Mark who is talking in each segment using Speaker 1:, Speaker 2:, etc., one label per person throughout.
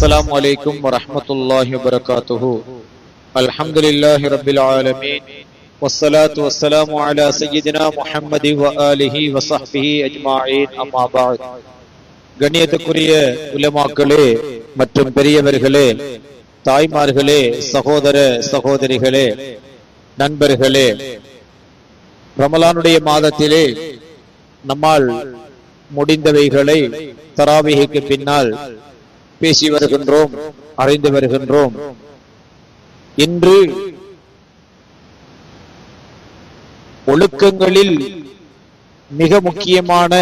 Speaker 1: السلام عليكم ورحمة الله وبركاته. الحمد لله رب العالمين والصلاة والسلام على سيدنا محمد وآله وصحبه أجمعين. أما بعد. கண்ணியத்துக்குரிய உலமாக்களே மற்றும் பெரியவர்களே, தாய்மார்களே, சகோதர சகோதரிகளே, நண்பர்களே, ரமலானுடைய மாதத்திலே நம்மால் முடிந்தவைகளை தராவீஹுக்கு பின்னால் பேசி வருகின்றோம், அறிந்து வருகின்றோம். இன்று ஒழுக்கங்களில் மிக முக்கியமான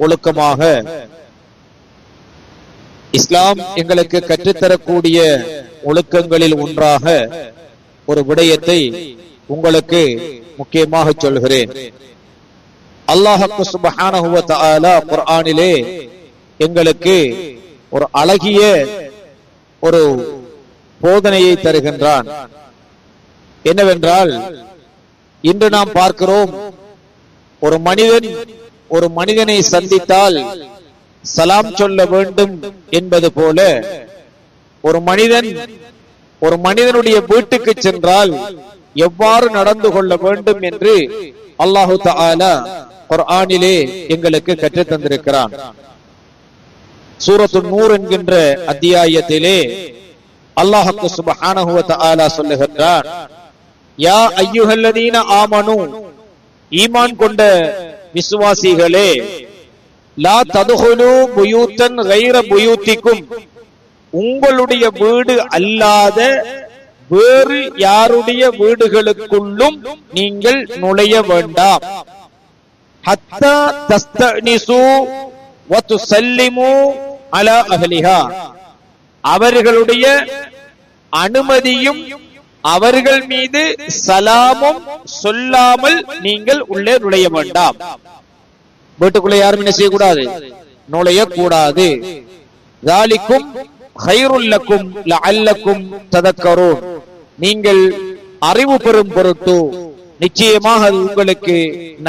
Speaker 1: ஒழுக்கமாக இஸ்லாம் எங்களுக்கு கற்றுத்தரக்கூடிய ஒழுக்கங்களில் ஒன்றாக ஒரு விடயத்தை உங்களுக்கு முக்கியமாக சொல்கிறேன். அல்லாஹ் சுப்ஹானஹு வ தஆலா குர்ஆனிலே எங்களுக்கு ஒரு அழகிய ஒரு போதனையை தருகின்றான். என்னவென்றால், இன்று நாம் பார்க்கிறோம், ஒரு மனிதனை சந்தித்தால் சலாம் சொல்ல வேண்டும் என்பது போல ஒரு மனிதனுடைய வீட்டுக்கு சென்றால் எவ்வாறு நடந்து கொள்ள வேண்டும் என்று அல்லாஹு தஆலா குர்ஆனிலே எங்களுக்கு கற்றுத் தந்திருக்கிறான். சூரத்துன் நூர் என்கின்ற அத்தியாயத்திலே அல்லாஹ் சுப்ஹானஹு வ தஆலா சொல்லுகின்றான், யா அய்யுஹல்லதீன ஆமனு, ஈமான் கொண்ட விசுவாசிகளே, லா ததுகுலு புயூத்தன் கைர புயூத்திக்கும், உங்களுடைய வீடு அல்லாத வேறு யாருடைய வீடுகளுக்குள்ளும் நீங்கள் நுழைய வேண்டாம். ஹத்தா தஸ்தனிசு வ துஸல்லிமு அலா அஹ்லிஹா, அவர்களுடைய அனுமதியும் அவர்கள் மீது சலாமும் சொல்லாமல் நீங்கள் உள்ளே நுழைய வேண்டாம். வீட்டுக்குள்ளே யாரும் என்ன செய்யக்கூடாது? நுழையக்கூடாது. ذَلِكُمْ خَيْرٌ لَكُمْ لَعَلَّكُمْ تَذَكَّرُونَ, நீங்கள் அறிவு பெறும் பொருட்டு நிச்சயமாக அது உங்களுக்கு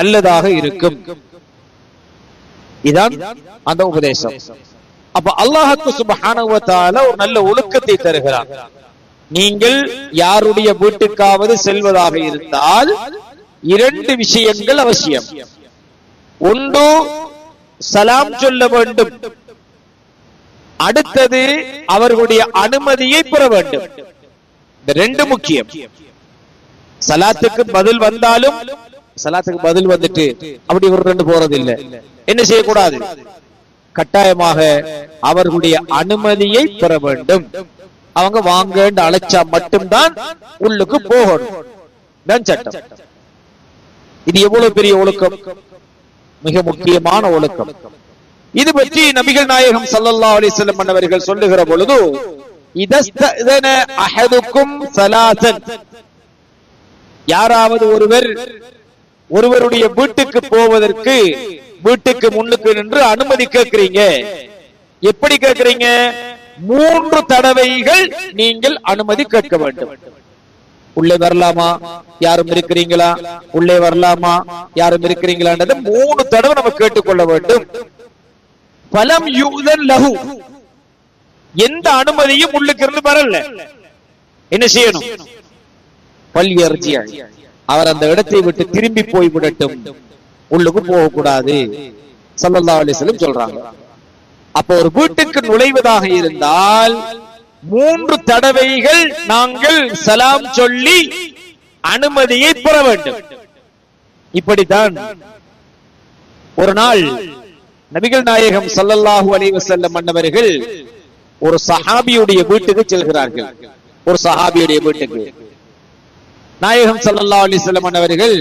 Speaker 1: நல்லதாக இருக்கும். இதான் அந்த உபதேசம். அப்ப அல்லாஹ் சுப்ஹானஹு வ தஆலா ஒரு நல்ல ஒழுக்கத்தை தருகிறார். நீங்கள் யாருடைய வீட்டுக்காவது செல்வதாக இருந்தால் இரண்டு விஷயங்கள் அவசியம். ஒன்று, சலாம் சொல்ல வேண்டும். அடுத்தது, அவர்களுடைய அனுமதியை பெற வேண்டும். இந்த ரெண்டு முக்கியம். சலாத்துக்கு பதில் வந்தாலும், சலாத்துக்கு பதில் வந்துட்டு அப்படி ஒரு ரெண்டு போறது இல்லை. என்ன செய்யக்கூடாது? கட்டாயமாக அவர்களுடைய அனுமதியை பெற வேண்டும். அவங்க வாங்க அழைச்சா மட்டும்தான் உள்ளுக்கு போகணும். சட்டம். இது எவ்வளவு பெரிய ஒழுக்கம், மிக முக்கியமான ஒழுக்கம். இது பற்றி நபிகள் நாயகம் ஸல்லல்லாஹு அலைஹி வஸல்லம் அவர்கள் சொல்லுகிற பொழுது, இதஸ்தஅன அஹதுக்கும் ஸலாத்தன், யாராவது ஒருவருடைய வீட்டுக்கு போவதற்கு வீட்டுக்கு முன்னுக்கு நின்று அனுமதி கேட்கிறீங்க. எப்படி கேட்கிறீங்க? 3 தடவைகள் நீங்கள் அனுமதி கேட்க வேண்டும். உள்ளே வரலாமா, யாரும் இருக்கிறீங்களா, உள்ளே வரலாமா, யாரும் இருக்கிறீங்களான்றது 3 தடவை நம்ம கேட்டுக்கொள்ள வேண்டும். பலம் யூதன் லஹு, எந்த அனுமதியும் உள்ளுக்கு இருந்து வரல, என்ன செய்யணும்? பல்யர்ஜி, அவர் அந்த இடத்தை விட்டு திரும்பி போய் விடட்டும், உள்ளுக்கு போக கூடாது ஸல்லல்லாஹு அலைஹி வஸல்லம் சொல்றாங்க. அப்ப ஒரு வீட்டுக்கு நுழைவதாக இருந்தால் 3 தடவைகள் நாங்கள் சலாம் சொல்லி அனுமதியை பெற வேண்டும். இப்படித்தான் ஒரு நாள் நபிகள் நாயகம் ஸல்லல்லாஹு அலைஹி வஸல்லம் அன்னவர்கள் ஒரு சஹாபியுடைய வீட்டுக்கு செல்கிறார்கள். ஒரு சஹாபியுடைய வீட்டுக்கு நாயகம் ஸல்லல்லாஹு அலைஹி வஸல்லம் அன்னவர்கள்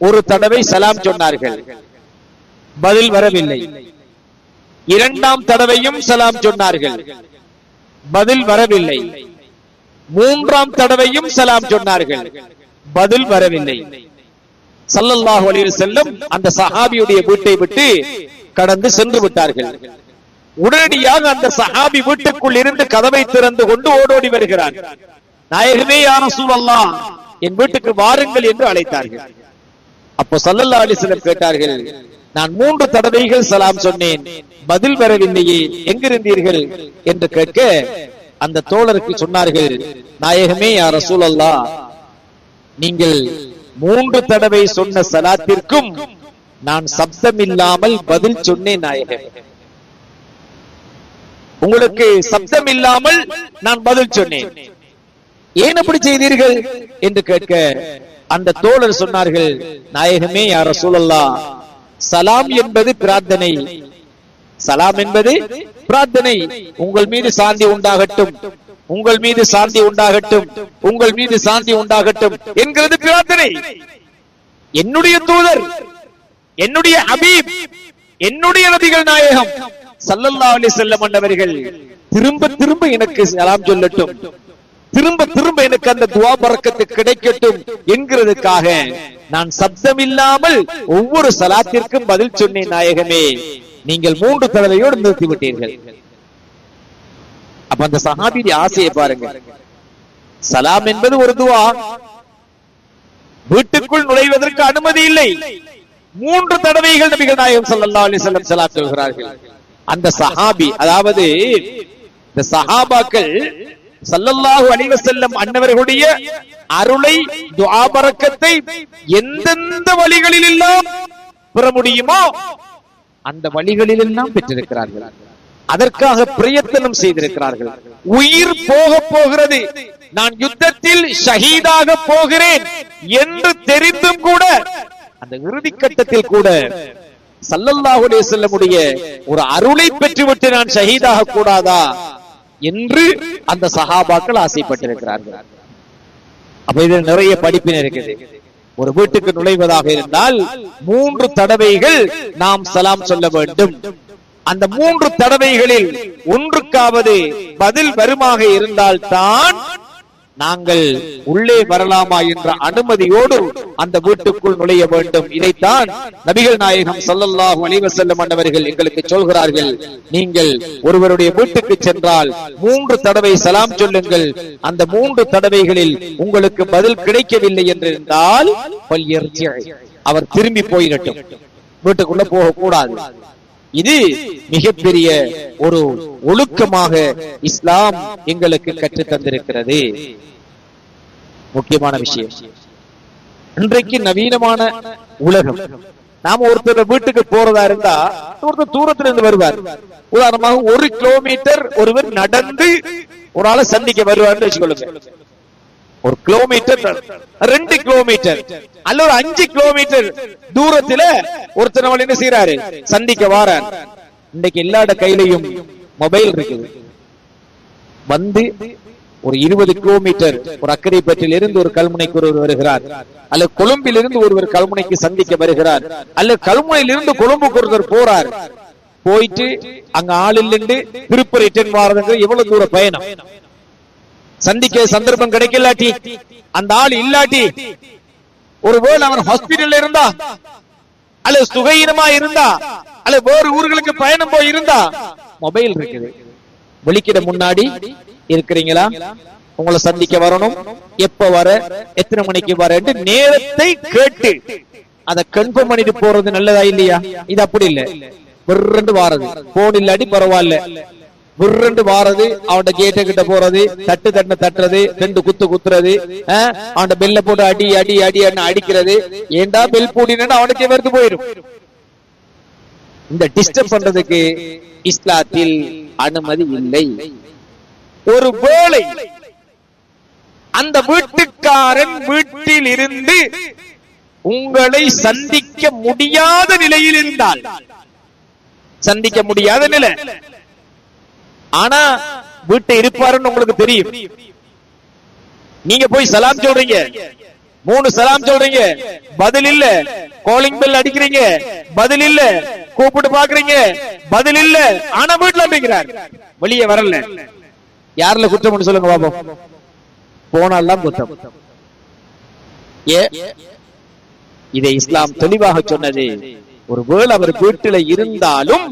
Speaker 1: ஒரு தடவை சலாம் சொன்னார்கள், பதில் வரவில்லை. 2ஆம் தடவையும் சலாம் சொன்னார்கள், பதில் வரவில்லை. 3ஆம் தடவையும் சலாம் சொன்னார்கள், பதில் வரவில்லை. ஸல்லல்லாஹு அலைஹி வஸல்லம் அந்த சஹாபியுடைய வீட்டை விட்டு கடந்து சென்று விட்டார்கள். உடனடியாக அந்த சஹாபி வீட்டுக்குள் இருந்து கதவை திறந்து கொண்டு ஓடோடி வருகிறார். நாயகமே, யா ரசூலல்லாஹ், என் வீட்டுக்கு வாருங்கள் என்று அழைத்தார்கள். அப்போ ஸல்லல்லாஹு அலைஹி வஸல்லம் கேட்டார்கள், நான் 3 தடவைகள் சலாம் சொன்னேன், பதில் வரவில்லையே, எங்கிருந்தீர்கள் என்று கேட்க அந்த தோழருக்கு சொன்னார்கள், நாயகமே யா ரசூலல்லாஹ், நீங்கள் 3 தடவை சொன்ன சலாத்திற்கும் நான் சப்தம் இல்லாமல் பதில் சொன்னேன் நாயகமே. உங்களுக்கு சப்தம் இல்லாமல் நான் பதில் சொன்னேன், ஏன் அப்படி செய்தீர்கள் என்று கேட்க அந்த தோழர் சொன்னார்கள், நாயகமே யா ரசூலல்லாஹ், சலாம் என்பது பிரார்த்தனை, சலாம் என்பது பிரார்த்தனை. உங்கள் மீது சாந்தி உண்டாகட்டும், உங்கள் மீது சாந்தி உண்டாகட்டும், உங்கள் மீது சாந்தி உண்டாகட்டும் என்கிறது பிரார்த்தனை. என்னுடைய தூதர், என்னுடைய ஹபீப், என்னுடைய நபிகள் நாயகம் ஸல்லல்லாஹு அலைஹி வஸல்லம் அவர்கள் திரும்ப திரும்ப எனக்கு சலாம் சொல்லட்டும், திரும்ப திரும்ப எனக்கு அந்த துஆ பரக்கத்து கிடைக்கட்டும் என்கிறதுக்காக நான் சப்தம் இல்லாமல் ஒவ்வொரு சலாத்திற்கும் பதில் சொன்னேன் நாயகமே. நீங்கள் 3 தடவையோடு நிறுத்தி விட்டீர்கள். அப்ப அந்த சஹாபியுடைய ஆசையை பாருங்க. சலாம் என்பது ஒரு துஆ, வீட்டுக்குள் நுழைவதற்கு அனுமதி இல்லை. 3 தடவைகள் நபிகள் நாயகம் ஸல்லல்லாஹு அலைஹி வஸல்லம் ஸலாத் சொல்கிறார்கள். அந்த சஹாபி, அதாவது இந்த சஹாபாக்கள் ஸல்லல்லாஹு அலைஹி வஸல்லம் அன்னவர்களுடைய அருளை, துஆ பரக்கத்தை எந்தெந்த வழிகளில் எல்லாம் பெற முடியுமோ அந்த வழிகளில் எல்லாம் பெற்றிருக்கிறார்கள். அதற்காக பிரயத்தனம் செய்திருக்கிறார்கள். உயிர் போக போகிறது, நான் யுத்தத்தில் ஷஹீதாக போகிறேன் என்று தெரிந்தும் கூட அந்த இறுதி கட்டத்தில் கூட ஸல்லல்லாஹு அலைஹி வஸல்லமுடைய ஒரு அருளை பெற்றுவிட்டு நான் ஷஹீதாக கூடாதா என்று அந்த சஹாபாக்கள் ஆசைப்பட்டிருக்கிறார்கள். அப்ப இதில் நிறைய படிப்பினை இருக்குது. ஒரு வீட்டுக்கு நுழைவதாக இருந்தால் 3 தடவைகள் நாம் சலாம் சொல்ல வேண்டும். அந்த 3 தடவைகளில் ஒன்றுக்காவது பதில் வருமாக இருந்தால் தான் நாங்கள் உள்ளே வரலாமா என்ற அனுமதியோடு அந்த வீட்டுக்குள் நுழைய வேண்டும். இதைத்தான் நபிகள் நாயகம் ஸல்லல்லாஹு அலைஹி வஸல்லம் அவர்கள் எங்களுக்கு சொல்கிறார்கள், நீங்கள் ஒருவருடைய வீட்டுக்கு சென்றால் 3 தடவை சலாம் சொல்லுங்கள். அந்த 3 தடவைகளில் உங்களுக்கு பதில் கிடைக்கவில்லை என்றிருந்தால் அவர் திரும்பி போயிடட்டும், வீட்டுக்குள்ள போக கூடாது. இது மிகப்பெரிய ஒரு ஒழுக்கமாக இஸ்லாம் எங்களுக்கு கற்றுத் தந்திருக்கிறது. முக்கியமான விஷயம், இன்றைக்கு நவீனமான உலகம். நாம ஒருத்தர் வீட்டுக்கு போறதா இருந்தா ஒருத்தர் தூரத்துல இருந்து வருவார். உதாரணமாக 1 கிலோமீட்டர் ஒருவர் நடந்து ஒரு ஆளை சந்திக்க வருவார்னு வச்சுக்கொள்ளுங்க. 1 கிலோமீட்டர், 2 கிலோமீட்டர் அல்ல ஒரு 5 கிலோமீட்டர் தூரத்துல ஒருத்தர் நம்ம என்ன செய்யறாரு, சந்திக்க வாரார். இன்றைக்கு எல்லாட கையிலையும் மொபைல் இருக்குது. வந்து ஒரு 20 கிலோமீட்டர், ஒரு அக்கரைப்பட்டில் இருந்து ஒரு கல்முனைக்கு ஒருவர் வருகிறார், அல்ல கொழும்பில் இருந்து ஒருவர் கல்முனைக்கு சந்திக்க வருகிறார், அல்ல கல்முனையில் இருந்து கொழும்புக்கு ஒருவர் போறார். போயிட்டு அங்க ஆள் இல்லைன்னு திருப்பூர் ரிட்டர்ன் வாரதுங்க எவ்வளவு தூர பயணம். சந்திக்க சந்தர்ப்பம் கிடைக்கலாட்டி, அந்த ஆள் இல்லாட்டி, ஒருவேளை அவன் ஹாஸ்பிட்டல்ல இருந்தா, அல்ல சுகையினமா இருந்தா, அல்ல வேறு ஊர்களுக்கு பயணம் போய் இருந்தா, மொபைல் இருக்குது. வெளிக்கிட முன்னாடி இருக்கிறீங்களா, உங்களை சந்திக்க வரணும், எப்ப வர, எத்தனை மணிக்கு வர நேரத்தை கேட்டு அதை கன்ஃபார்ம் பண்ணிட்டு போறது நல்லதா இல்லையா? இது அப்படி இல்ல, விரண்டு வாரது. போன் இல்லாட்டி பரவாயில்ல, விரண்டு வாரது, அவன் கேட்ட கிட்ட போறது, தட்டு தட்டு தட்டுறது, 2 குத்து குத்துறது, அவன் பெல்ல போட்டு அடி அடி அடி அடிக்கிறது. ஏண்டா பெல் பூட்டினா அவனுக்கே வெறுத்து போயிடும். இந்த டிஸ்டர்ப் பண்றதுக்கு இஸ்லாத்தில் அனுமதி இல்லை. ஒரு வேளை அந்த வீட்டுக்காரன் வீட்டில் இருந்து உங்களை சந்திக்க முடியாத நிலையில் இருந்தால், சந்திக்க முடியாத நிலை, ஆனா வீட்டை இருப்பாருன்னு உங்களுக்கு தெரியும், நீங்க போய் சலாம் சொல்றீங்க, 3 சலாம் சொல்றீங்க, பதில் இல்ல, காலிங் பெல் அடிக்கிறீங்க, பதில் இல்ல, கூப்பிட்டு பாக்குறீங்க, பதில் இல்ல, ஆனா வீட்டுல அப்படிங்கிறார், வெளியே வரல, யாருல குற்றம் சொல்லுங்க பாப்போம்? போனால்தான் குற்றம். இதை இஸ்லாம் தெளிவாக சொன்னது. ஒருவேளை அவர் வீட்டில இருந்தாலும்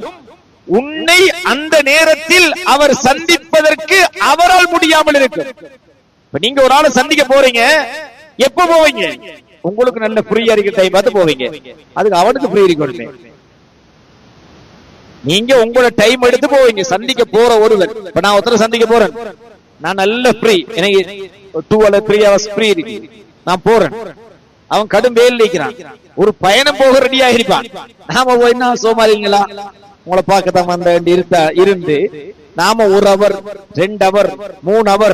Speaker 1: உன்னை அந்த நேரத்தில் அவர் சந்திப்பதற்கு அவரால் முடியாமல் இருக்கும். நீங்க ஒரு ஆளை சந்திக்க போறீங்க, எப்ப போவீங்க? உங்களுக்கு நல்ல ஃப்ரீயா இருக்கிற டைம் பார்த்து போவீங்க, அதுக்கு அவனுக்கு ஃப்ரீ இருக்கணுமே. நீங்க உங்களோட டைம் எடுத்து போவீங்க. சந்திக்க போற ஒருவர், இப்ப நான் ஒருத்தரை சந்திக்க போறேன், நான் நல்ல ஃப்ரீ, எனக்கு 2 or 3 hours ஃப்ரீ இருக்கு, நான் போறேன். அவன் கடும் வேல் நிற்கிறான், ஒரு பயணம் போக ரெடியா இருப்பான். நாம போயின்னா சோமாலிங்களா உங்களை பார்க்கத்தான் வந்த இருந்து நாம 1 hour 2 hour 3 hour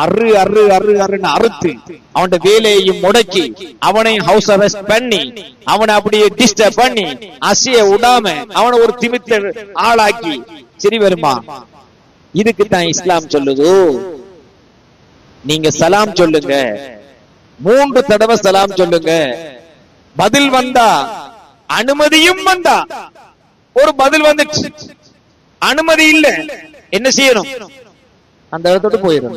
Speaker 1: அறுன்னு அறுத்து அவன் வேலையையும் முடக்கி அவனை ஹவுஸ் அரெஸ்ட் பண்ணி அவனை அப்படியே டிஸ்டர்ப் பண்ணி அசைய விடாம அவனை ஒரு திமித்த ஆளாக்கி சரி வருமா? இதுக்கு தான் இஸ்லாம் சொல்லுது, நீங்க சலாம் சொல்லுங்க, 3 தடவை சலாம் சொல்லுங்க. பதில் வந்தா அனுமதியும் வந்தா, ஒரு பதில் வந்துச்சு அனுமதி இல்ல, என்ன செய்யணும்? அந்த இடத்தோடு போயிடும்.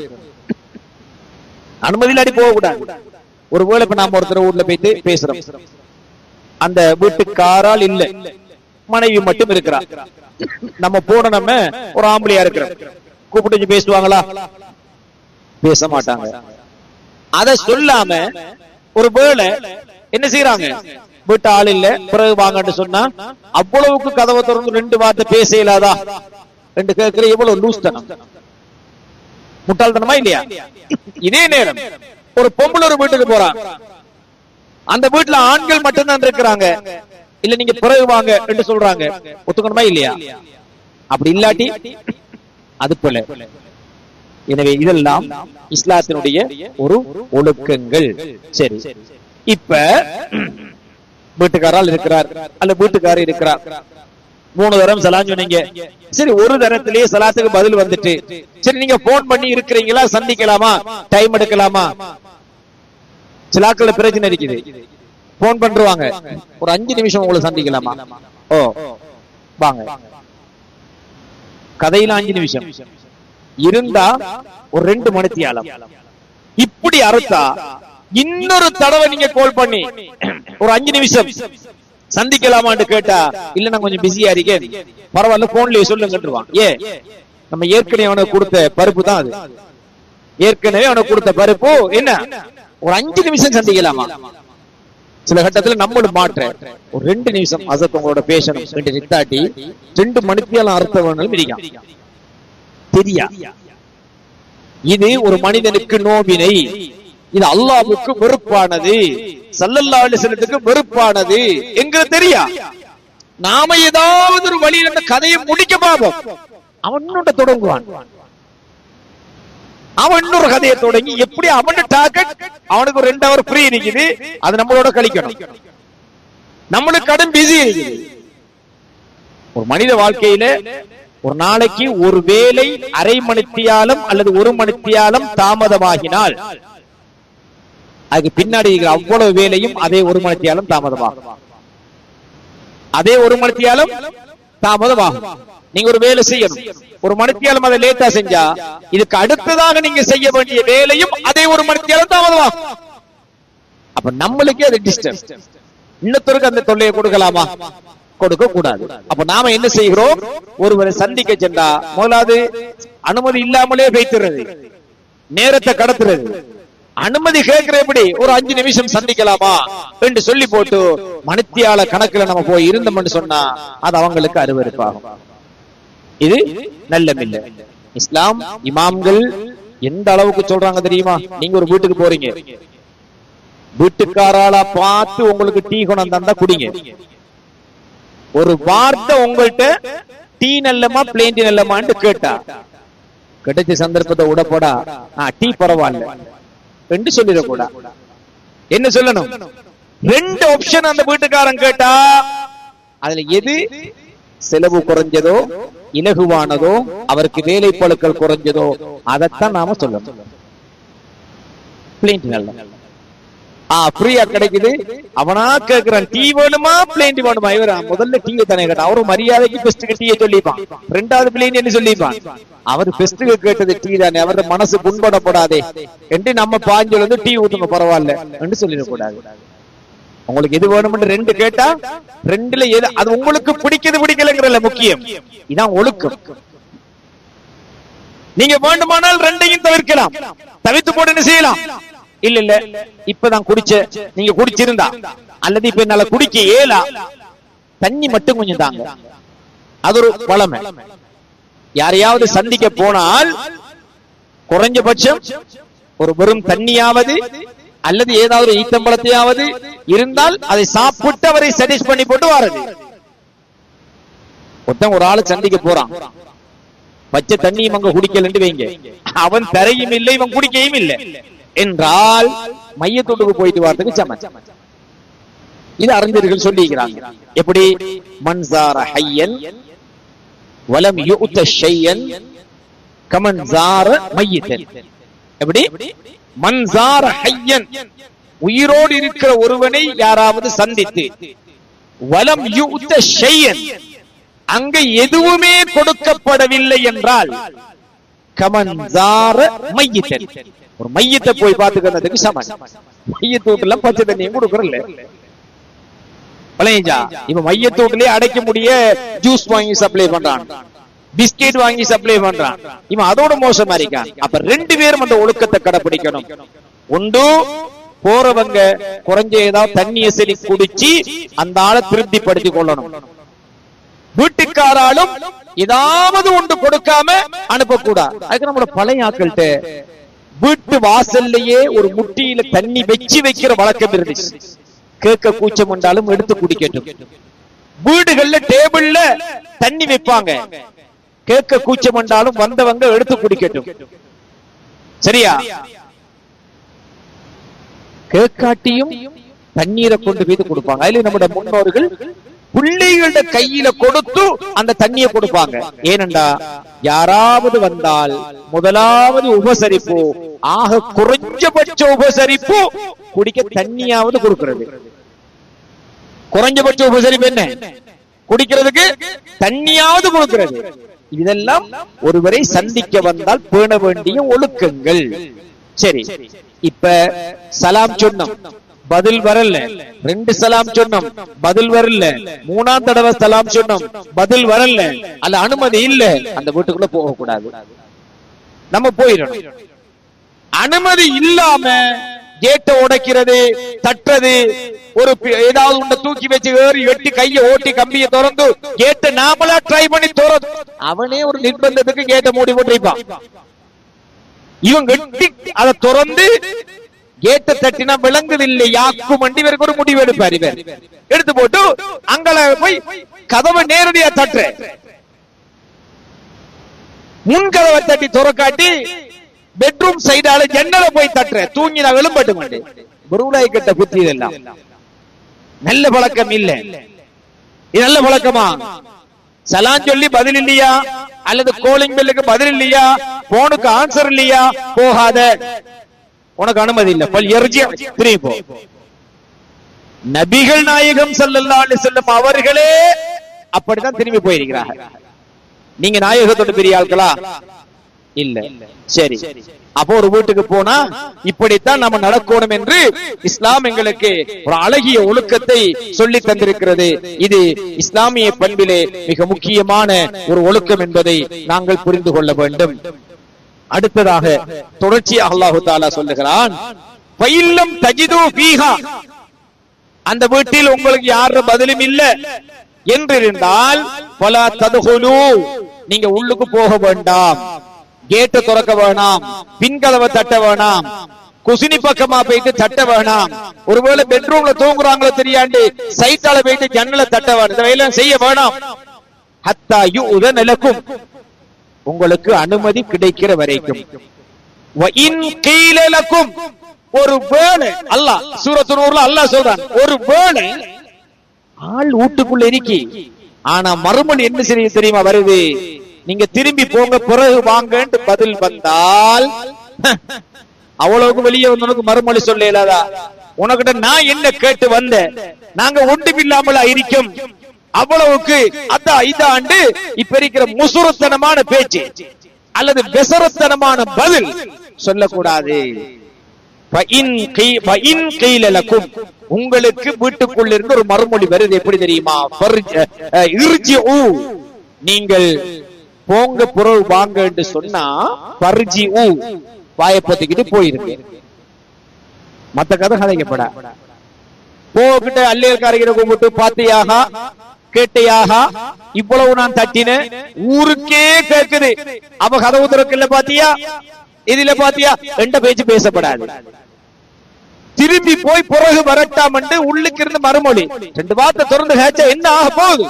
Speaker 1: அனுமதி இல்லாட்டி போக கூடாது. ஒருவேளை இப்ப நாம ஒருத்தர் வீட்டுல போயிட்டு பேசுறோம், அந்த வீட்டுக்காரால் இல்ல, மனைவி மட்டும் இருக்கிறா, நம்ம போன நம்ம ஒரு ஆம்பளையா இருக்கிறோம், கூப்பிட்டு பேசுவாங்களா? பேச மாட்டாங்க. அத சொல்லாம ஒரு வேளை என்ன செய்யறாங்க, வீட்டு ஆள் இல்ல பிறகு வாங்கன்னு சொன்னா அவ்வளவுக்கு கதவை திறந்து 2 வார்த்தை பேச இயலாதா என்று கேட்கிற எவ்வளவு லூஸ் தனம், முட்டாள்தனமா இல்லையா? இதே நேரம் ஒரு பொம்பளை ஒரு வீட்டுக்கு போறான், அந்த வீட்டுல ஆண்கள் மட்டும்தான் இருக்கிறாங்க, இல்ல நீங்க பிறகு வாங்க என்று சொல்றாங்க, ஒத்துக்கணுமா இல்லையா? அப்படி இல்லாட்டி அது போல. எனவே இதெல்லாம் இஸ்லாத்தினுடைய ஒரு ஒழுக்கங்கள். சரி, இப்ப வீட்டுக்காரால் இருக்கிறார் அல்ல வீட்டுக்காரர் இருக்கிறார், 3 தரம் சலாம் சொன்னீங்க, சரி ஒரு தரத்திலேயே சலாத்துக்கு பதில் வந்துட்டு, சரி நீங்க போன் பண்ணி இருக்கிறீங்களா, சந்திக்கலாமா, டைம் எடுக்கலாமா? சிலாக்கள பிரச்சனை இருக்குது, போன் பண்றாங்க, ஒரு 5 நிமிஷம் உங்களை சந்திக்கலாமா? ஓ வாங்க, கதையில 5 நிமிஷம் இருந்தா ஒரு 2 மணித்தியாலம். இப்படி அறுத்தா இன்னொரு தடவை நீங்க கால் பண்ணி ஒரு 5 நிமிஷம் சந்திக்கலாமான்னு கேட்டா, இல்ல நான் கொஞ்சம் பிஸியா இருக்கேன், பரவாயில்ல போன்லயே சொல்லுங்கன்றுவான். நம்ம ஏற்கனவே அவனுக்கு கொடுத்த பருப்பு தான் அது, ஏற்கனவே அவனுக்கு கொடுத்த பருப்பு என்ன, ஒரு 5 நிமிஷம் சந்திக்கலாமா? சில கட்டத்துல நம்மளும் மாற்ற ஒரு 2 நிமிஷம் அசத் உங்களோட பேசணும் என்று நித்தாட்டி 2 மணித்தியாலம் அர்த்தவனும் இருக்கான் தெரியா. இது ஒரு மனிதனுக்கு நோவினை, இது அல்லாஹ்வுக்கு வெறுப்பானது, ஸல்லல்லாஹு அலைஹி வஸல்லத்துக்கு வெறுப்பானது எங்க தெரியா? நாம ஏதாவது ஒரு வழியில் அந்த கதையை முடிக்க பாப்போம், அவனோட தொடங்குவான், அவன் இன்னொரு கதையை தொடங்கி எப்படி அவன் டார்கெட், அவனுக்கு ஒரு 2 hour ஃப்ரீ இருக்குது, அது நம்மளோட கழிக்கணும், நம்மளுக்கு கடன் பிஸி இருக்குது. ஒரு மனித வாழ்க்கையில ஒரு நாளைக்கு ஒரு வேலை அரை மணித்தியாலம் அல்லது 1 மணித்தியாலம் தாமதமாகினால் அதுக்கு பின்னாடி அவ்வளவு வேலையும் அதே 1 மணித்தியாலம் தாமதமாகும், அதே 1 மணித்தியாலம் தாமதமாகும். நீங்க ஒரு வேலை செய்யணும், 1 மணித்தியாலம் அதை லேட்டா செஞ்சா இதுக்கு அடுத்ததாக நீங்க செய்ய வேண்டிய வேலையும் அதே 1 மணித்தியாலம் தாமதமாகும். அப்ப நம்மளுக்கே அது டிஸ்டர்ப், இன்னொருத்தருக்கு அந்த தொல்லையை கொடுக்கலாமா? கொடுக்க கூடாது. அப்ப நாம என்ன செய்கிறோம், ஒருவரை சந்திக்க சென்றா முதலாவது அனுமதி இல்லாமலே வைத்துறது, நேரத்தை கடத்துறது, அனுமதி கேட்கிற எப்படி ஒரு 5 நிமிஷம் சந்திக்கலாமா என்று சொல்லி போட்டு மணித்தியால கணக்குல நம்ம போய் இருந்தோம்னு சொன்னா அது அவங்களுக்கு அருவருப்பாகும். இது நல்லமில்லை. இஸ்லாம் இமாம்கள் எந்த அளவுக்கு சொல்றாங்க தெரியுமா? நீங்க ஒரு வீட்டுக்கு போறீங்க, வீட்டுக்காரால பார்த்து உங்களுக்கு டீ கொண்டு தந்தா குடிங்க, ஒரு வார்த்தை உங்கள்கிட்ட டீ நல்லமா பிளேன் டீ நல்லமான்னு கேட்டா கிடைச்ச சந்தர்ப்பத்தை உடப்படா டீ பரவாயில்ல என்று சொல்லிடக்கூடா. என்ன சொல்லணும்? 2 ஆப்ஷன் அந்த வீட்டுக்காரன் கேட்டா அதுல எது செலவு குறைஞ்சதோ இலகுவானதோ அவருக்கு வேலை பழுக்கள் குறைஞ்சதோ அதைத்தான் நாம சொல்லணும். பிளேன் டீ நல்ல ஃப்ரீயா கிடைக்குது, அவனா கேட்கிறான் டீ வேணுமா பிளேன் டீ வேணுமா? இவர் முதல்ல டீயை தானே கேட்டான், அவரு மரியாதைக்கு பெஸ்ட்டுக்கு டீயை சொல்லிப்பான், 2வது பிளேன் என்ன சொல்லிப்பான், அவர் பெஸ்ட்டுக்கு கேட்டது டீ தானே, அவரது மனசு புண்படப்படாதே என்று நம்ம பாஞ்சல் வந்து டீ ஊத்துங்க பரவாயில்ல என்று சொல்லிடக்கூடாது. உங்களுக்கு எது வேணும்னு 2 கேட்டா 2ல எது அது உங்களுக்கு பிடிக்கிறது பிடிக்கலங்கிறல முக்கியம், இதான் ஒழுக்கம். நீங்க வேண்டுமானால் 2ஐயும் தவிர்க்கலாம், தவிர்த்து போட்டு என்ன செய்யலாம், இல்ல இல்ல இப்பதான் குடிச்ச, நீங்க குடிச்சிருந்தா அல்லது இப்ப என்னால குடிக்க ஏலா, தண்ணி மட்டும் கொஞ்சம் தாங்க, அது ஒரு பழமை. யாரையாவது சந்திக்க போனால் குறைஞ்சபட்சம் ஒரு வெறும் தண்ணியாவது அல்லது ஏதாவது ஈத்தம்பழத்தையாவது இருந்தால் அதை சாப்பிட்டு அவரை சட்டிஸ் பண்ணி போட்டு வாரது. ஒருத்தன் ஒரு ஆளு சந்திக்க போறான், பச்சை தண்ணியும் அங்க குடிக்கலன்னு வைங்க, அவன் தரையும் இல்லை இவன் குடிக்கையும் இல்லை என்றால் மையத்தோட்டுக்கு போயிட்டு வாரத்துக்கு சமன். இது அறிஞர்கள் சொல்லிக்கிறாங்க. எப்படி? மன்சார ஹையன் வலம் யுத்த ஷையன் கமன் ஜார மையத்தன். எப்படி? மன்சார ஹையன், உயிரோடு இருக்கிற ஒருவனை யாராவது சந்தித்து, வலம் யுத்த ஷையன், அங்க எதுவுமே கொடுக்கப்படவில்லை என்றால் கமன் ஜார மையத்தன், ஒரு மையத்தை போய் பார்த்துக்கிறதுக்கு சமன். மையத்தூட்டுல பச்சை தண்ணியும் கொடுக்கறல. இவன் மையத்தூட்டிலே அடைக்க முடிய ஜூஸ் வாங்கி சப்ளை பண்றான், பிஸ்கெட் வாங்கி சப்ளை பண்றான். இவன் அதோட மோசமா இருக்கான். அப்ப ரெண்டு பேரும் அந்த ஒழுக்கத்தை கடைபிடிக்கணும். ஒன்று, போறவங்க குறைஞ்ச ஏதாவது தண்ணியை சரி குடிச்சு அந்த ஆளை திருப்திப்படுத்திக் கொள்ளணும். வீட்டுக்காராலும் ஏதாவது ஒன்று கொடுக்காம அனுப்பக்கூடாது. அதுக்கு நம்மளோட பழைய ஆட்கள்கிட்ட வீட்டு வாசல்லையே ஒரு முட்டியில தண்ணி வச்சு வைக்கிற வழக்கம் இருந்துச்சு. கேட்க கூச்சம் என்றாலும் எடுத்து குடிக்கட்டும். வீடுகள்ல டேபிள்ல தண்ணி வைப்பாங்க, கேட்க கூச்சம் என்றாலும் வந்தவங்க எடுத்து குடிக்கட்டும். சரியா? கேட்காட்டியும் தண்ணீரை கொண்டு போய் கொடுப்பாங்க. அதுல நம்முடைய முன்னோர்கள் பிள்ளைகளோட கையில கொடுத்து அந்த தண்ணியை கொடுப்பாங்க. ஏனென்றா யாராவது வந்தால் முதலாவது உபசரிப்பு, ஆக குறைஞ்சபட்ச உபசரிப்பு குடிக்க தண்ணியாவது கொடுக்கிறது. குறைஞ்சபட்ச உபசரிப்பு என்ன? குடிக்கிறதுக்கு தண்ணியாவது கொடுக்கிறது. இதெல்லாம் ஒருவரை சந்திக்க வந்தால் பேண வேண்டிய ஒழுக்கங்கள். சரி, இப்ப சலாம் சொன்னோம், பதில் வரல. 2 சலாம் சொன்னோம், பதில் வரல. 3ஆம் தடவை சலாம் சொன்னோம், பதில் வரல. அல்ல அனுமதி இல்ல, அந்த வீட்டுக்குள்ள போக கூடாது, நம்ம போயிடணும். அனுமதி இல்லாம கேட்டை உடைக்கிறது, தட்டுறது, ஒரு ஏதாவது உண்ட தூக்கி வச்சு ஏறி வெட்டி கையை ஓட்டி கம்பியை திறந்து கேட்டை நாமளா ட்ரை பண்ணி திறந்து, அவனே ஒரு நிர்பந்தத்துக்கு கேட்டை மூடி போட்டிருப்பான். இவன் வெட்டி அதை திறந்து கேட்டை தட்டினா விளங்குதில்லை யாக்கும் வண்டி இவருக்கு ஒரு முடிவு எடுப்பார். இவர் எடுத்து போட்டு அங்கே போய் கதவை நேரடியா தட்டு, முன் கதவை தட்டி துறக்காட்டி பெட்ரூம் சைடால ஜன்னல போய் தட்டுற, தூங்கி நான் விளம்பட்டு மாட்டேன். குருவுலாய் கட்ட புத்தி இதெல்லாம் நல்ல பழக்கம் இல்ல. இது நல்ல பழக்கமா? சலாம் சொல்லி பதில் இல்லையா, அல்லது கோலிங் பெல்லுக்கு பதில் இல்லையா, போனுக்கு ஆன்சர் இல்லையா, போகாத, உனக்கு அனுமதி இல்ல, பல் எரிஞ்சி திரும்பி போ. நபிகள் நாயகம் ஸல்லல்லாஹு அலைஹி வஸல்லம் அவர்களே அப்படிதான் திரும்பி போயிருக்கிறாங்க. நீங்க நாயகத்தோட பெரிய ஆட்களா? இல்ல. சரி, அப்போ ஒரு வீட்டுக்கு போனா இப்படித்தான் நம்ம நடக்கணும் என்று இஸ்லாம் எங்களுக்கு ஒரு அழகிய ஒழுக்கத்தை சொல்லி தந்திருக்கிறது. இது இஸ்லாமிய பண்பிலே மிக முக்கியமான ஒரு ஒழுக்கம் என்பதை நாங்கள் புரிந்து கொள்ள வேண்டும். அடுத்ததாக தொடர்ச்சியாக அல்லாஹு தஆலா சொல்லுகிறான், ஃபைல்லம் தஜிது ஃபீஹா, அந்த வீட்டில் உங்களுக்கு யாரும் பதிலும் இல்ல என்றிருந்தால் ஃபலா ததுகுலு, நீங்க உள்ளுக்கு போக வேண்டாம், கேட்டை திறக்க வேணாம், பின்கதவை தட்ட வேணாம், குசினி பக்கமா போயிட்டு தட்ட வேணாம், ஒருவேளை பெட்ரூம்ல தூங்குறாங்களோ தெரியாண்டு சைட்டால போயிட்டு ஜன்னல தட்ட வேணாம், இதெல்லாம் செய்ய வேணாம். ஹத்தா யுதன லக்கும், உங்களுக்கு அனுமதி கிடைக்கிற வரைக்கும். வ இன் கீல லக்கும், ஒருவேளை அல்லாஹ் சூரத்து நூர்ல அல்லாஹ் சொல்றான், ஒருவேளை ஆள் வீட்டுக்குள்ள இருக்கி, ஆனா மறுமொழி என்ன செய்ய தெரியுமா வருது, நீங்க திரும்பி போங்க பிறகு வாங்கன்னு பதில் வந்தால், அவ்வளவுக்கு வெளியே வந்தவனுக்கு மறுமொழி சொல்ல இயலாதா? உனக்கிட்ட நான் என்ன கேட்டு வந்தேன், நாங்க ஒன்றுமில்லாமல் இருக்கும், அவ்வளவுக்கு அதான் இதாண்டு இப்ப இருக்கிற முசுரத்தனமான பேச்சு அல்லது பெசரத்தனமான பதில் சொல்லக்கூடாது. உங்களுக்கு வீட்டுக்குள்ள இருந்து ஒரு மறுமொழி வருது, எப்படி தெரியுமா? நீங்கள் போங்க புறவு வாங்க என்று சொன்னா பர்ஜி வாயப்பத்திக்கிட்டு போயிருக்கு. மத்த கதை கதைக்கப்பட போகிட்ட அல்லேல் காரிகிற கும்பிட்டு பாத்தியாக கேட்டையாக இவ்வளவு நான் தட்டினேன், ஊருக்கே கேட்குது. அவ கதவு திறக்கல பாத்தியா, இதுல பாத்தியா என்ற பேச்சு பேசப்படாது. திரும்பி போய் பிறகு வரட்டாம் என்று உள்ளுக்கு இருந்து மறுமொழி 2 வார்த்தை திறந்து கேட்ச என்ன ஆக போகுது?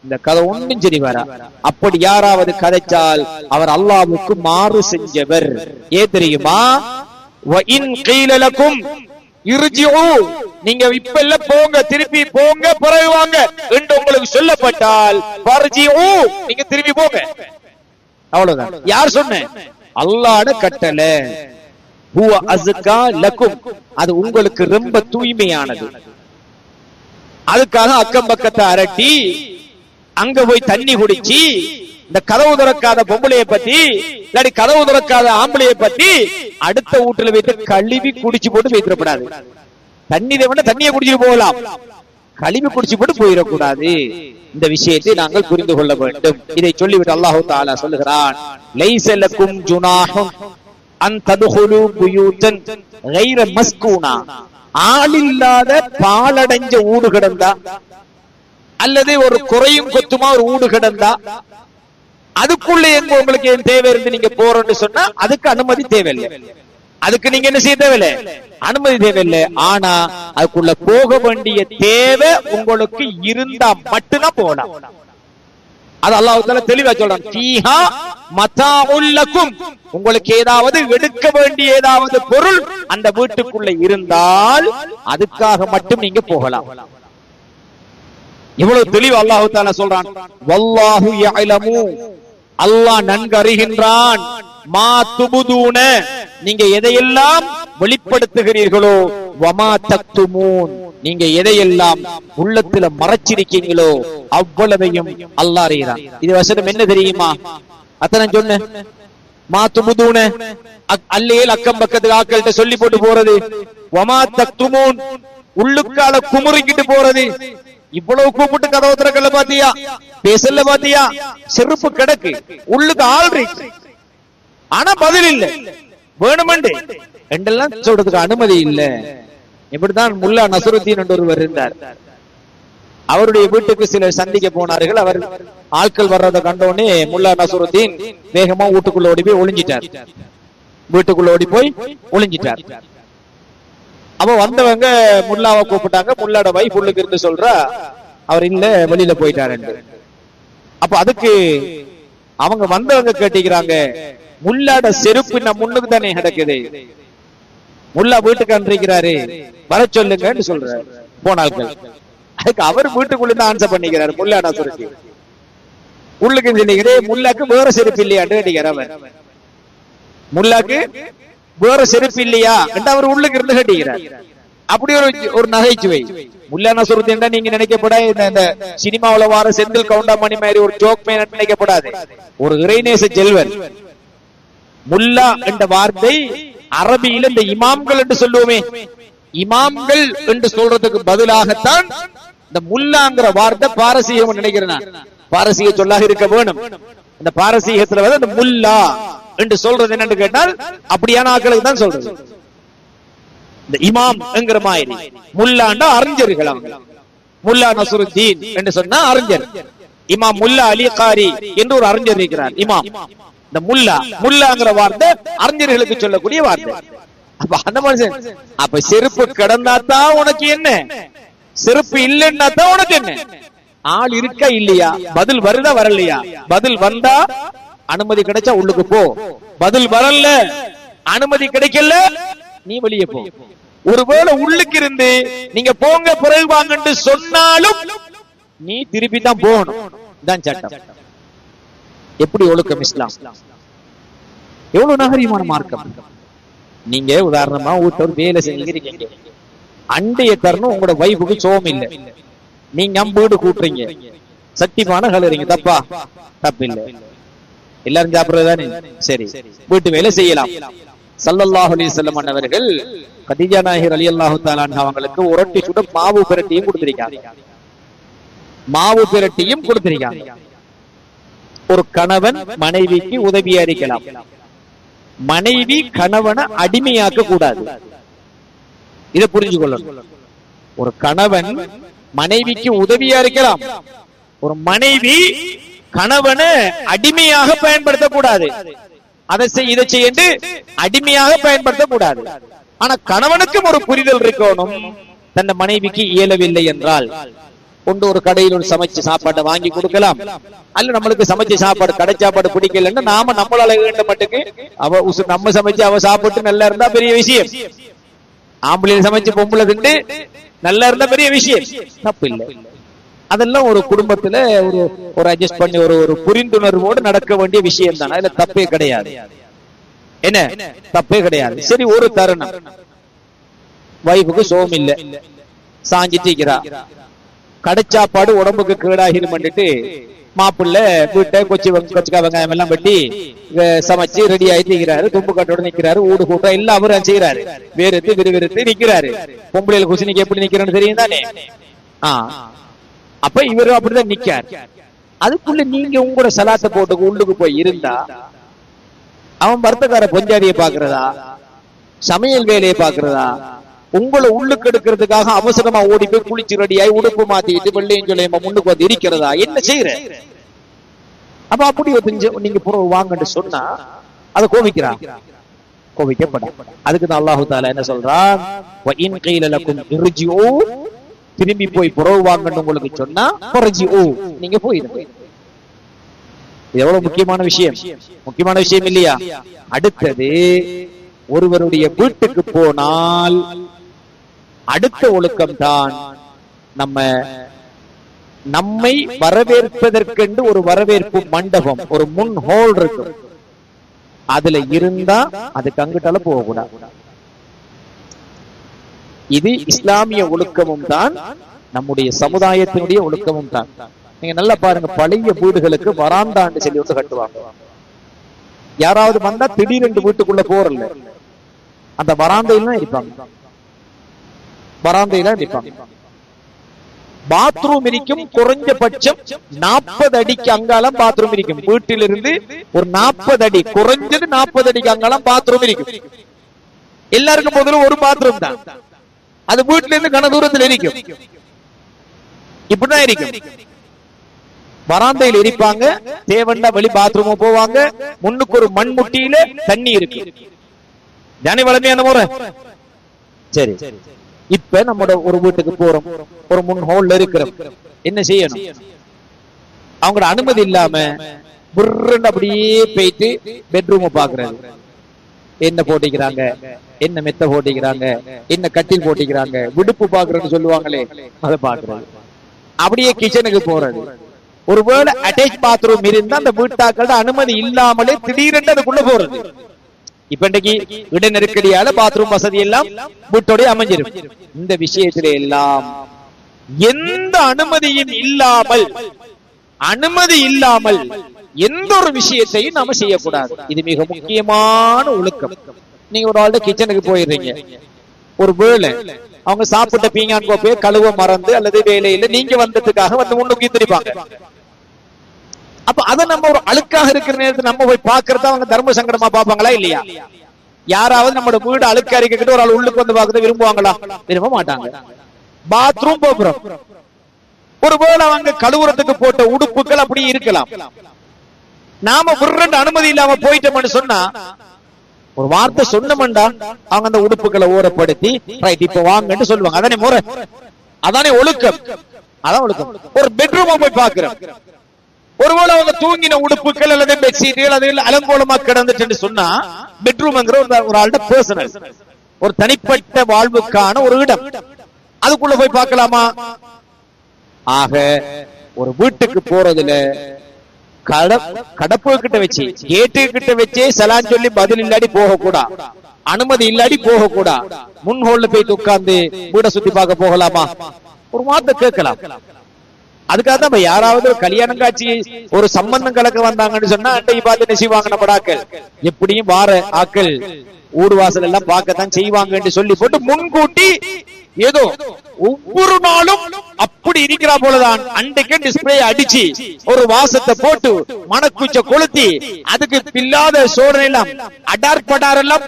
Speaker 1: இந்த கதை ஒன்றும் சரி வரா. அப்படி யாராவது கதைச்சால் அவர் அல்லாஹ்வுக்கு மாறு செஞ்சவர். ஏன் தெரியுமா? நீங்க இப்ப இல்ல போங்க, திருப்பி போங்க, பிறகு வாங்க என்று உங்களுக்கு சொல்லப்பட்டால் நீங்க திரும்பி போங்க, அவ்வளவுதான். யார் சொன்ன? அல்லாஹ்வுடைய கட்டளை. அது உங்களுக்கு ரொம்ப தூய்மையானது. அதுக்காக அக்கம் பக்கத்தை அரட்டி அங்க போய் தண்ணி குடிச்சு இந்த கதவு திறக்காத பொம்பளைய பத்தி இல்லாட்டி கதவு திறக்காத ஆம்பளைய பத்தி அடுத்த வீட்டுல வைத்து கழுவி குடிச்சு போட்டு வைத்திடப்படாது. தண்ணி தேவன தண்ணியை குடிச்சிட்டு போகலாம், கழுவி குடிச்சு போட்டு போயிடக்கூடாது. இந்த விஷயத்தை நாங்கள் புரிந்து கொள்ள வேண்டும். இதை சொல்லிவிட்டு அல்லாஹு தஆலா சொல்லுகிறான், லைஸ லக்கும் ஜுனாஹுன் அன் ததுகுலு புயூதன் கைர மஸ்கூனா. ஆளில்லாத பாலடைஞ்ச ஊடு கிடந்தா அல்லது ஒரு குறையும் கொத்துமா ஒரு ஊடு கிடந்தா அதுக்குள்ள எங்க உங்களுக்கு ஏன் தேவை இருந்து நீங்க போறோம்னு சொன்னா அதுக்கு அனுமதி தேவையில்லை. அதுக்கு நீங்க என்ன செய்ய தேவையில்லை, அனுமதி தேவையில்லை. ஆனா அதுக்குள்ள போக வேண்டிய தேவை உங்களுக்கு இருந்தா மட்டும்தான் போகலாம். அது அல்லாஹ் தஆலா தெளிவா சொல்றான், ஃபீஹா மதாஉல் லக்கும். உங்களுக்கு ஏதாவது எடுக்க வேண்டிய ஏதாவது பொருள் அந்த வீட்டுக்குள்ள இருந்தால் அதுக்காக மட்டும் நீங்க போகலாம். இவ்வளவு தெளிவு அல்லாஹ் தஆலா சொல்றான். வல்லாஹு யஅலமு, அல்லாஹ் நன்கு அறிகின்றான். மா துபுதூன, நீங்க எதையெல்லாம் வெளிப்படுத்துகிறீர்களோ, வமா தக்துமூன், நீங்க எதையெல்லாம் உள்ளத்துல மறைச்சிருக்கீங்களோ அவ்வளவையும் அல்லாஹ் அறிகிறான். இது வசனம் என்ன தெரியுமா? அத்தனை சொன்ன மா துபுதூன அல்லேல் அக்கம் பக்கத்து ஆக்கள்கிட்ட சொல்லி போட்டு போறது, வமா தக்துமூன் உள்ளுக்கால குமுறிக்கிட்டு போறது. இவ்வளவு கூப்பிட்டு கதவு திறக்கல பாத்தியா, பேசல பாத்தியா, செருப்பு கிடக்கு உள்ளுக்கு ஆல்ரெடி, ஆனா பதில் இல்ல. வேணுமெண்டு என்றெல்லாம் சொல்றதுக்கு அனுமதி இல்ல. இப்படித்தான் முல்லா நசருத்தீன் என்று ஒருவர் இருந்தார். அவருடைய வீட்டுக்கு சிலர் சந்திக்க போனார்கள். அவர் ஆட்கள் வர்றதை கண்டோடனே முல்லா நசருத்தீன் வேகமா வீட்டுக்குள்ள ஓடி போய் ஒளிஞ்சிட்டார். வீட்டுக்குள்ள ஓடி போய் ஒளிஞ்சிட்டார். அவ வந்தவங்க முல்லாவை கூப்பிட்டாங்க. முல்லாட வைஃப் உள்ளுக்கு இருந்து சொல்றா, அவர் இல்ல வெளியில போயிட்டாரு. அப்ப அதுக்கு அவங்க வந்தவங்க கேட்டிக்கிறாங்க, முல்லாட செருப்பு நம்ம முன்னுக்கு தானே கிடக்குது, முல்லா வீட்டுக்கு அன்றிக்கிறாரு, வர சொல்லுங்க சொல்ற போனார்கள். அதுக்கு அவர் வீட்டுக்குள்ள ஆன்சர் பண்ணிக்கிறாரு. முல்லாடா சுருக்கி உள்ளுக்கு சொல்லிக்கிறேன், முல்லாக்கு வேற செருப்பு இல்லையான்னு கேட்டிக்கிறார். அவர் முல்லாக்கு வேற செருப்பு இல்லையா என்று அவர் உள்ளுக்கு இருந்து கட்டிக்கிறார். அப்படி ஒரு நகைச்சுவை. முல்லா நசருத்தீன் நீங்க நினைக்கப்படாது, இந்த சினிமாவில வார செந்தில் கவுண்டாமணி மாதிரி ஒரு ஜோக் மேன் நினைக்கப்படாது. ஒரு இறைநேச செல்வர். முல்லா என்ற வார்த்தை அரபியில இந்த இமாம்கள் என்று சொல்லுவோமே, இமாம்கள் என்று சொல்றதுக்கு பதிலாகத்தான் இந்த முல்லாங்கிற வார்த்தை பாரசீகம் நினைக்கிறேன். பாரசீக சொல்லாக இருக்க வேணும். இந்த பாரசீகத்துல வந்து இந்த முல்லா என்று சொல்றது என்னன்னு கேட்டால் அப்படியான ஆட்களுக்கு தான் சொல்றது. இந்த இமாம் என்கிற மாதிரி முல்லாண்டா அறிஞர்கள். அவங்க முல்லா நசருத்தீன் என்று சொன்னா அறிஞர். இமாம் முல்லா அலி காரி என்று ஒரு அறிஞர் இருக்கிறார். இமாம் இந்த முல்லா, முல்லாங்கிற வார்த்தை அறிஞர்களுக்கு சொல்லக்கூடிய வார்த்தை. அப்ப அந்த மனுஷன் அப்ப செருப்பு கிடந்தாத்தான் உனக்கு என்ன, செருப்பு இல்லைன்னா தான் உனக்கு என்ன? ஆள் இருக்கா இல்லையா, பதில் வருதா வரலையா? பதில் வந்தா அனுமதி கிடைச்சா உள்ளுக்கு போ, பதில் வரல அனுமதி கிடைக்கல நீ வெளியே போ. ஒருவேளை உள்ளுக்கு இருந்து நீங்க போங்க பிறகு வாங்கன்னு சொன்னாலும் நீ திருப்பி தான் போகணும். தான் சட்டம். எப்படி ஒழுக்கம் இஸ்லாம், எவ்வளவு நாகரிகமான மார்க்கம். நீங்க உதாரணமா வீட்டோர் வேலை செஞ்சுக்கிறீங்க, அண்டைய தரணும் உங்களோட வைஃபுக்கு சோம் இல்லை, நீங்க வீடு கூட்டுறீங்க, சட்டிமான கலறீங்க, தப்பா? தப்பு இல்லை, எல்லாரும் சாப்பிடுறதுதானே. சரி, வீட்டு வேலை செய்யலாம். ஸல்லல்லாஹு அலைஹி வஸல்லம் அவர்கள் கதீஜா நாயகி ரலியல்லாஹு தஆலா அன்ஹா அவங்களுக்கு உரட்டி சுட மாவு பிரட்டியும் கொடுத்திருக்காங்க. மாவு பிரட்டியும் கொடுத்திருக்காங்க. ஒரு கணவன் மனைவிக்கு உதவியா இருக்கலாம், மனைவி கணவனை அடிமையாக்க கூடாது. இதை புரிஞ்சு கொள்ளணும். ஒரு கணவன் மனைவிக்கு உதவியா இருக்கலாம். ஒரு மனைவி கணவனை அடிமையாக பயன்படுத்தக்கூடாது. அதை செய் இதை செய்ய அடிமையாக பயன்படுத்தக்கூடாது. ஆனா கணவனுக்கும் ஒரு புரிதல் இருக்கணும். தன் மனைவிக்கு இயலவில்லை என்றால் கொண்டு ஒரு கடையில் ஒரு சமைச்சு சாப்பாட்டை வாங்கி கொடுக்கலாம். அல்ல நம்மளுக்கு சமைச்ச சாப்பாடு கடை சாப்பாடு பிடிக்கலன்னு நாம நம்மளால வேண்ட மட்டுக்கு நம்ம சமைச்சு அவ சாப்பிட்டு நல்லா இருந்தா பெரிய விஷயம். ஆம்பளையில சமைச்சு பொம்பளை திண்டு நல்லா இருந்தா பெரிய விஷயம், தப்பு இல்லை. அதெல்லாம் ஒரு குடும்பத்துல ஒரு அட்ஜஸ்ட் பண்ணி ஒரு புரிந்துணர்வோடு நடக்க வேண்டிய விஷயம் தான். அதுல தப்பே கிடையாது. என்ன தப்பே கிடையாது. சரி, ஒரு தருணம் வைஃபுக்கு சோம் இல்ல, சாஞ்சிட்டு இருக்கிறா. கடைச்சாப்பாடு உடம்புக்கு கேடாகிருமன்ட்டு மாப்பிள்ள வீட்டை கொச்சிக்கா வெங்காயம் எல்லாம் வெட்டி சமைச்சு ரெடி ஆயிட்டு நிக்கிறாரு. தும்பு கட்டோட நிக்கிறாரு. ஊடு கூட்டம் எல்லாம் அவரும் செய்யறாரு. வேறுத்து விறுவிறுத்து நிக்கிறாரு. பொம்பளையில குசினிக்கு எப்படி நிக்கிறேன்னு தெரியும் தானே. அப்ப இவரும் அப்படிதான் நிக்கார். அதுக்குள்ள நீங்க உங்களோட சலாத்தை போட்டு உள்ளுக்கு போய் இருந்தா அவன் வர்த்தகார பொஞ்சாதியை பாக்குறதா, சமையல் வேலையை பாக்குறதா, உங்களை உள்ளுக்கு எடுக்கிறதுக்காக அவசரமா ஓடி போய் குளிச்சு ரெடியாய் உடுப்பு மாத்திட்டு வெள்ளையும் சொல்லியமா முன்னுக்கு வந்து இருக்கிறதா, என்ன செய்யற? அப்ப அப்படி நீங்க புறவு வாங்கன்னு சொன்னா அதை கோவிக்கிறான், கோவிக்கப்பட. அதுக்குதான் அல்லாஹு தாலா என்ன சொல்றான், திரும்பி போய் புறவு வாங்கன்னு உங்களுக்கு சொன்னா நீங்க போயிருங்க. எவ்வளவு முக்கியமான விஷயம், முக்கியமான விஷயம் இல்லையா? அடுத்தது, ஒருவருடைய வீட்டுக்கு போனால் அடுத்த ஒழுக்கம் தான் நம்மை வரவேற்பதற்கென்று ஒரு வரவேற்பு மண்டபம், ஒரு முன் ஹால் இருக்கு. அதுல இருந்தா அதுக்கு அங்கிட்டால போகக்கூடாது. இது இஸ்லாமிய ஒழுக்கமும் தான், நம்முடைய சமுதாயத்தினுடைய ஒழுக்கமும் தான். நீங்க நல்லா பாருங்க, பழைய வீடுகளுக்கு வராண்டான்னு சொல்லி வந்து கட்டுவாங்க. யாராவது வந்தா திடீரென்று வீட்டுக்குள்ள போறல, அந்த வராந்தையில இருப்பாங்க, வராந்தையில இருப்பாங்க. பாத்ரூம் இருக்கும், குறைஞ்சபட்சம் 40 அடிக்கு அங்காலம் பாத்ரூம் இருக்கும். வீட்டிலிருந்து ஒரு 40 அடி, குறைஞ்சது 40 அடிக்கு அங்காலம் பாத்ரூம் இருக்கும். எல்லாருக்கும் முதல்ல ஒரு பாத்ரூம் தான், அது வீட்டில இருந்து கன தூரத்தில் இருக்கும். இப்படிதான் இருக்கும். வராந்தையில் இருப்பாங்க, தேவண்டா வெளி பாத்ரூம் போவாங்க. முன்னுக்கு ஒரு மண் முட்டியில தண்ணி இருக்கு. ஜானி வளமையான முறை. சரி, இப்ப நம்மளோட ஒரு வீட்டுக்கு போறோம், ஒரு முன் ஹால்ல இருக்கிறோம். என்ன செய்யணும்? அவங்களோட அனுமதி இல்லாம அப்படியே போயிட்டு பெட்ரூம் பாக்குறாங்க. என்ன போட்டிக்கிறாங்க, என்ன மெத்த போட்டிக்கிறாங்க, என்ன கட்டில் போட்டிக்கிறாங்க, விடுப்பு பாக்குறேன்னு சொல்லுவாங்களே, அதை பாக்குறது. அப்படியே கிச்சனுக்கு போறது. ஒருவேளை அட்டாச் பாத்ரூம் இருந்தா அந்த வீட்டாக்களோட அனுமதி இல்லாமலே திடீரென்று அதுக்குள்ள போறது. இப்ப இன்றைக்கு இட நெருக்கடியால பாத்ரூம் வசதி எல்லாம் வீட்டோட அமைஞ்சிரும். இந்த விஷயத்திலே எல்லாம் எந்த அனுமதியும் இல்லாமல் எந்த ஒரு விஷயத்தையும் நாம செய்யக்கூடாது. இது மிக முக்கியமான ஒழுக்கம். நீங்க ஒரு ஆள்கிட்ட கிச்சனுக்கு போயிடுறீங்க, ஒரு வேளை அவங்க சாப்பிட்ட பீங்கான் கோப்பையை கழுவ மறந்து அல்லது வேலையில நீங்க வந்ததுக்காக வந்து முன்னுக்கு திருப்பாங்க. அப்ப அதை நம்ம ஒரு அழுக்காக இருக்கிற நேரத்தில் நம்ம போய் பாக்குறத அவங்க தர்ம சங்கடமா பாப்பாங்களா இல்லையா? யாராவது நம்மளோட வீடு அழுக்கா இருக்கிட்டு ஒரு ஆள் உள்ளுக்கு வந்து பாக்குறத விரும்புவாங்களா? விரும்ப மாட்டாங்க. பாத்ரூம் போறோம், ஒருவேளை அவங்க கழுவுறதுக்கு போட்ட உடுப்புகள் அப்படி இருக்கலாம். நாம விருண்டு அனுமதி இல்லாம போயிட்டோம்னு சொன்னா, ஒரு வார்த்தை சொன்னோம்டா அவங்க அந்த உடுப்புகளை ஊறப்படுத்தி ரைட் இப்ப வாங்கன்னு சொல்லுவாங்க. அதானே முறை, அதானே ஒழுக்கம், அதான் ஒழுக்கம். ஒரு பெட்ரூம் போய் பாக்குறோம், ஒருவேளை அவங்க தூங்கின உடுப்புகள் அல்லது பெட்ஷீட்டுகள் அதில் அலங்கோலமா கிடந்துட்டு சொன்னா, பெட்ரூம்ங்கிற ஒரு ஆள்கிட்ட பர்சனல், ஒரு தனிப்பட்ட வாழ்வுக்கான ஒரு இடம், அதுக்குள்ள போய் பார்க்கலாமா? ஆக ஒரு வீட்டுக்கு போறதுல கடப்பு கிட்ட வச்சு, கேட்டு கிட்ட வச்சே சலான் சொல்லி பதில் இல்லாடி போக கூடா, அனுமதி இல்லாடி போக கூடா. முன் ஹோல்ல போய் உட்கார்ந்து வீட சுத்தி பார்க்க போகலாமா? ஒரு வார்த்தை கேட்கலாம். அதுக்காக தான் யாராவது கல்யாணம் காட்சி ஒரு சம்பந்தம் கலக்க வந்தாங்கன்னு சொன்னா அன்றைக்கு பார்த்து நெசிவாங்க நம்ம ஆக்கள். எப்படியும் வார ஆக்கள் ஊடு வாசல் எல்லாம் பார்க்கத்தான் செய்வாங்க சொல்லி போட்டு முன்கூட்டி ஏதோ ஒவ்வொரு நாளும் அப்படி இருக்கிறா போலதான் அன்றைக்கு டிஸ்பிளே அடிச்சு ஒரு வாசத்தை போட்டு மணக்குச்ச கொளுத்தி அதுக்கு பில்லாத சோழனை எல்லாம் அடார் படார் எல்லாம்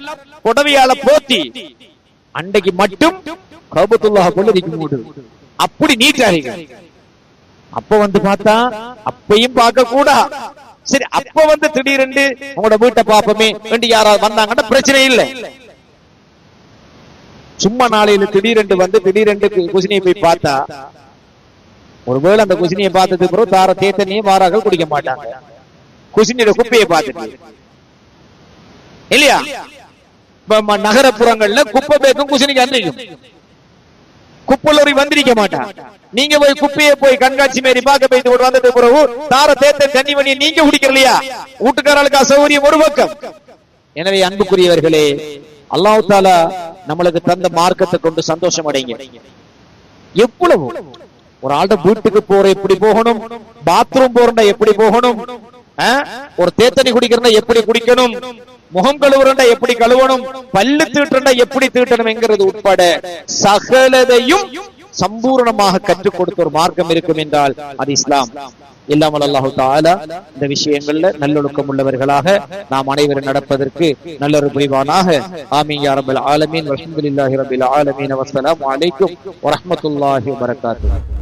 Speaker 1: புடவையால போத்தி அன்றைக்கு மட்டும் கபத்துல்லாஹ் போல இருக்கும். அப்படி நீட்டாக. அப்ப வந்து பார்த்தா அப்பையும் பார்க்க கூடா. சரி, அப்ப வந்து திடீரென்று உங்களோட வீட்டை பாப்போமே வேண்டி யாராவது வந்தாங்கன்னா பிரச்சனை இல்லை. சும்மா நாளையில திடீரென்று வந்து திடீரென்று குசினியை போய் பார்த்தா, ஒருவேளை அந்த குசினியை பார்த்ததுக்கு பிறகு தார தேத்தனையும் வாராக குடிக்க மாட்டாங்க. குசினியோட குப்பையை பார்த்துட்டு இல்லையா? நகரப்புறங்கள்ல குப்பை பேக்கும் குசினிக்கு அன்றைக்கும் குப்பலோரி வந்திருக்க மாட்டான். நீங்க போய் குப்பையை போய் கண்காட்சி மாரி பார்க்க போயிட்டு வந்துட்டு பிறகு தார தேத்த தண்ணி வண்டியை நீங்க குடிக்கலையா? வீட்டுக்காரர்களுக்கு அசௌகரியம் ஒரு பக்கம். எனவே அன்புக்குரியவர்களே, அல்லாஹ் தஆலா நம்மளுக்கு தந்த மார்க்கத்தை கொண்டு சந்தோஷம் அடைங்க. எவ்வளவு ஒரு ஆள்ட வீட்டுக்கு போற எப்படி போகணும், பாத்ரூம் போறா எப்படி போகணும், ஒரு தேத்தனி குடிக்கிறா எப்படி குடிக்கணும், முகம் கழுவுறா எப்படி கழுவணும், பல்லு தீட்டுறா எப்படி தீட்டணும் என்கிறது உட்பட சகலதையும் சம்பூர்ணமாக கற்றுக் கொடுத்த ஒரு மார்க்கம் இருக்கும் என்றால் அது இஸ்லாம். இல்லாமல் அல்லாஹு தஆலா இந்த விஷயங்கள்ல நல்லொழுக்கம் உள்ளவர்களாக நாம் அனைவரும் நடப்பதற்கு நல்லொரு புரிவானாக. ஆமீன் யா ரப்பல் ஆலமீன். வல்ஹம்துலில்லாஹி ரப்பில் ஆலமீன். வஸ்ஸலாமு அலைக்கும் வரஹ்மத்துல்லாஹி வபரகாத்துஹு.